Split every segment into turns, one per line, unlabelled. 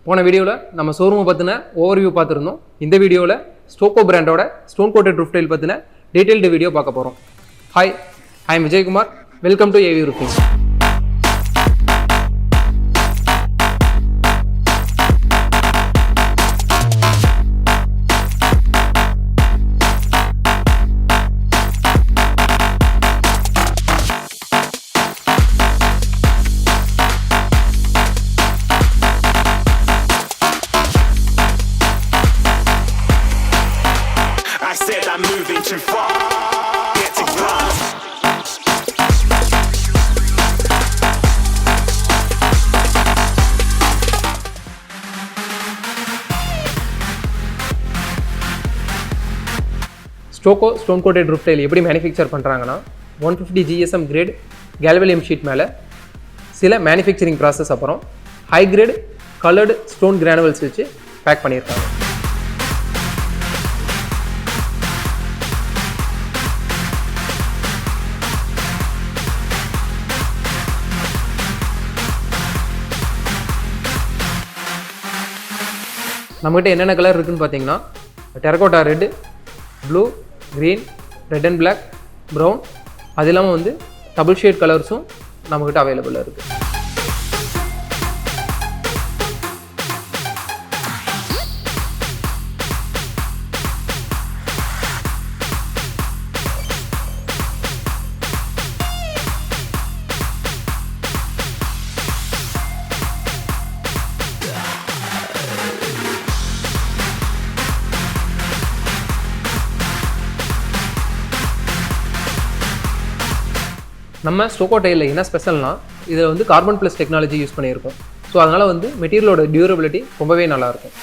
போன வீடியோவில் நம்ம ஷோரூமை பற்றின ஓவர்வியூ பார்த்துருந்தோம். இந்த வீடியோவில் ஸ்டோகோ பிராண்டோட ஸ்டோன் கோட்டட் ரூஃப் டைல் பற்றின டீட்டெயில்டு வீடியோ பார்க்க போகிறோம். Hi, I am Vijayakumar. Welcome to AV roofings.
Too far, get to glass.
Stoco stone coated roof tile எப்படி மேனுஃபேக்சர் பண்ணுறாங்கன்னா 150 GSM கிரேட் கேல்வலியம் ஷீட் மேலே சில மேனுஃபேக்சரிங் ப்ராசஸ், அப்புறம் high grade coloured stone granules வச்சு pack பண்ணியிருக்காங்க. நம்மகிட்ட என்னென்ன கலர் இருக்குதுன்னு பார்த்தீங்கன்னா terracotta red, blue, green, red and black, brown, அது இல்லாமல் வந்து டபுள் ஷேட் கலர்ஸும் நம்மக்கிட்ட அவைலபிளாக இருக்குது. நம்ம ஸ்டோகோ டைலில் என்ன ஸ்பெஷல்னா, இதில் வந்து கார்பன் ப்ளஸ் டெக்னாலஜி யூஸ் பண்ணியிருக்கோம். ஸோ அதனால் வந்து மெட்டீரியலோட டியூரபிலிட்டி ரொம்பவே நல்லாயிருக்கும்.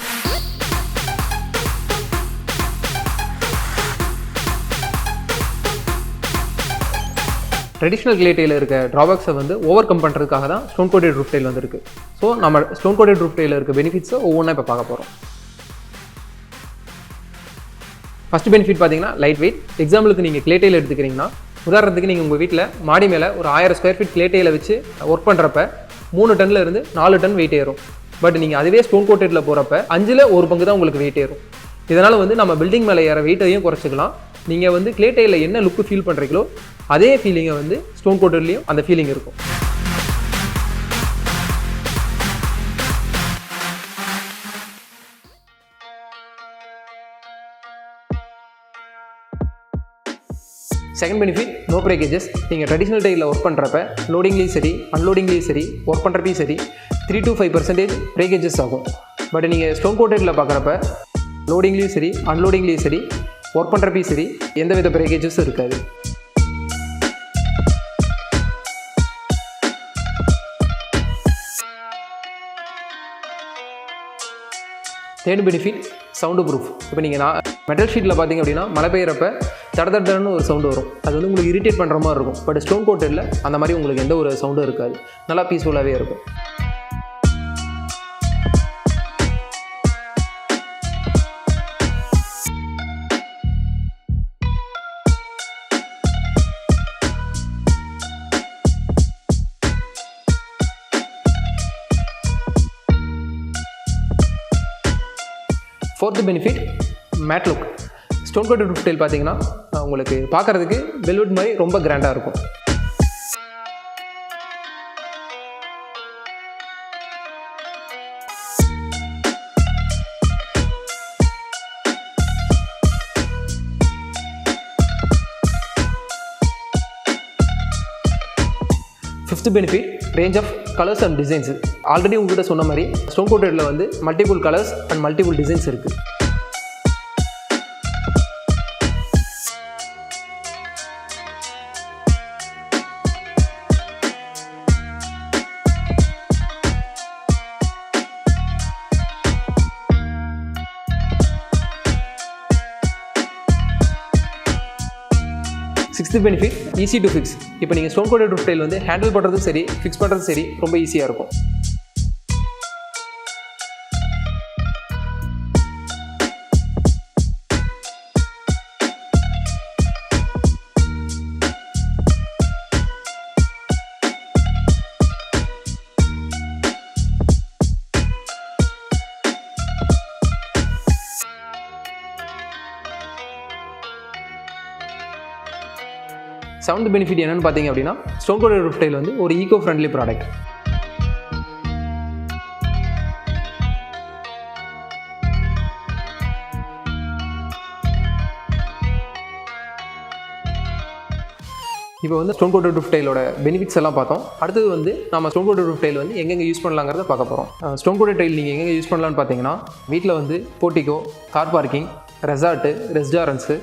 ட்ரெடிஷ்னல் கிளே டைலில் இருக்க ட்ராபேக்ஸை வந்து ஓவர் கம் பண்ணுறதுக்காக தான் ஸ்டோன் கோட்டட் ரூஃப் டைல் வந்துருக்கு. ஸோ நம்ம ஸ்டோன் கோட்டட் ரூஃப் டைலில் இருக்க பெனிஃபிட்ஸை ஒவ்வொன்றா இப்போ பார்க்க போகிறோம். ஃபஸ்ட் பெனிஃபிட் பார்த்தீங்கன்னா லைட் வெயிட். எக்ஸாம்பிளுக்கு நீங்கள் கிளே டைல் எடுத்துக்கிறீங்கன்னா, உதாரணத்துக்கு நீங்கள் உங்கள் வீட்டில் மாடி மேலே ஒரு 1000 ஸ்கொயர் ஃபீட் கிளே டைலை வச்சு ஒர்க் பண்ணுறப்ப 3 டன்னில் இருந்து 4 டன் வெயிட் ஏறும். பட் நீங்கள் அதுவே ஸ்டோன் கோட்டடில் போகிறப்ப 5ல் 1 பங்கு தான் உங்களுக்கு வெயிட் ஏறும். இதனால் வந்து நம்ம பில்டிங் மேலே ஏற வெயிட்டையும் குறைச்சிக்கலாம். நீங்கள் வந்து கிளே டைலில் என்ன லுக்கு ஃபீல் பண்ணுறீங்களோ அதே ஃபீலிங்கை வந்து ஸ்டோன் கோட்டட்லேயும் அந்த ஃபீலிங் இருக்கும். Second benefit, no breakages. நீங்கள் ட்ரெடிஷ்னல் டைலில் ஒர்க் பண்ணுறப்ப லோடிங்லேயும் சரி அன்லோடிங்லேயும் சரி ஒர்க் பண்ணுறப்பையும் சரி 3 to 5% பிரேக்கேஜஸ் ஆகும். பட் நீங்கள் ஸ்டோன் கோட்டடில் பார்க்குறப்ப லோடிங்லேயும் சரி அன்லோடிங்லேயும் சரி ஒர்க் பண்ணுறப்பையும் சரி எந்தவித பிரேக்கேஜஸும் இருக்காது. Third benefit, sound proof. இப்போ நீங்கள் மெட்டல் ஷீட்டில் பார்த்தீங்க அப்படின்னா மழை பெய்யறப்ப தடன்னு ஒரு சவுண்டு வரும். அது வந்து உங்களுக்கு இரிட்டேட் பண்ணுற மாதிரி இருக்கும். பட் ஸ்டோன் கோட்டடில் அந்த மாதிரி உங்களுக்கு எந்த ஒரு சவுண்டும் இருக்காது. நல்லா பீஸ்ஃபுல்லாகவே இருக்கும். Fourth benefit, matte look. Stone coated roof tile பார்த்தீங்கன்னா உங்களுக்கு பார்க்குறதுக்கு வெல்வெட் மாதிரி ரொம்ப கிராண்டாக இருக்கும். Fifth benefit, range of colours and designs. Already உங்கள்கிட்ட சொன்ன மாதிரி ஸ்டோன் கோட்டடில் வந்து multiple colours and multiple designs இருக்குது. Sixth benefit, easy to fix. இப்போ நீங்கள் ஸ்டோன் கோட்டட் ரூஃப் டைல் வந்து ஹேண்டில் பண்ணுறதும் சரி ஃபிக்ஸ் பண்ணுறதும் சரி ரொம்ப ஈஸியாக இருக்கும். செவன்த் பெனிஃபிட் என்னென்னு பார்த்தீங்க அப்படின்னா ஸ்டோன் கோட்டட் ரூஃப் டைல் வந்து ஒரு ஈகோ ஃப்ரெண்ட்லி ப்ராடக்ட். இப்போ வந்து ஸ்டோன் கோட்டட் ரூஃப் டைலோட பெனிஃபிட்ஸ் எல்லாம் பார்த்தோம். அடுத்தது வந்து நம்ம ஸ்டோன் கோட்டட் ரூஃப் டைல் வந்து எங்கெங்கே யூஸ் பண்ணலாங்கிறத பார்க்க போகிறோம். ஸ்டோன் கோட்டட் டைல் நீங்கள் எங்கெங்கே யூஸ் பண்ணலான்னு பார்த்தீங்கன்னா வீட்டில் வந்து portico, car parking, resort, restaurants,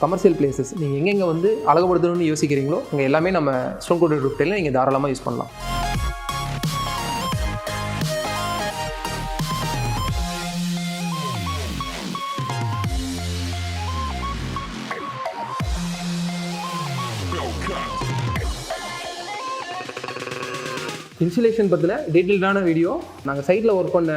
commercial places நீங்கள் எங்கெங்கே வந்து அழகுபடுத்தணும்னு யோசிக்கிறீங்களோ அங்கே எல்லாமே நம்ம ஸ்டோன் கோட்டட் ரூஃப் டைலில் நீங்கள் தாராளமாக யூஸ் பண்ணலாம். இன்சுலேஷன் பற்றின டீட்டெயில்டான வீடியோ நாங்கள் சைட்டில் ஒர்க் பண்ண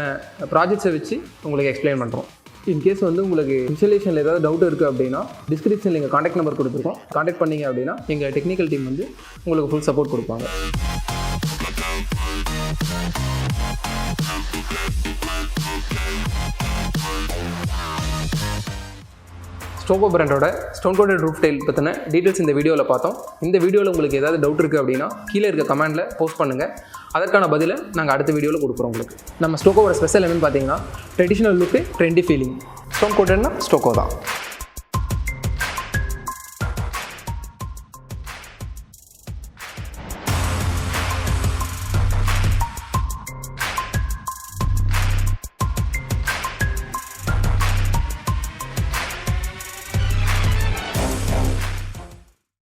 ப்ராஜெக்ட்ஸை வச்சு உங்களுக்கு எக்ஸ்பிளைன் பண்ணுறோம். இன்கேஸ் வந்து உங்களுக்கு இன்சுலேஷனில் ஏதாவது டவுட் இருக்குது அப்படின்னா டிஸ்கிரிப்ஷனில் எங்கள் காண்டாக்ட் நம்பர் கொடுத்துருக்கோம். காண்டாக்ட் பண்ணிங்க அப்படின்னா எங்கள் டெக்னிக்கல் டீம் வந்து உங்களுக்கு ஃபுல் சப்போர்ட் கொடுப்பாங்க. ஸ்டோகோ பிராண்டோட ஸ்டோன் கோட்டட் ரூஃப் டைல் பற்றின டீட்டெயில்ஸ் இந்த வீடியோவில் பார்த்தோம். இந்த வீடியோவில் உங்களுக்கு ஏதாவது டவுட் இருக்குது அப்படின்னா கீழே இருக்க கமெண்ட்டில் போஸ்ட் பண்ணுங்கள். அதற்கான பதிலை நாங்கள் அடுத்த வீடியோவில் கொடுக்குறோம் உங்களுக்கு. நம்ம ஸ்டோகோவோட ஸ்பெஷல் என்னென்னு பார்த்தீங்கன்னா ட்ரெடிஷ்னல் லுக்கு, ட்ரெண்டி ஃபீலிங். ஸ்டோன் கோட்டட்னா ஸ்டோகோ தான்.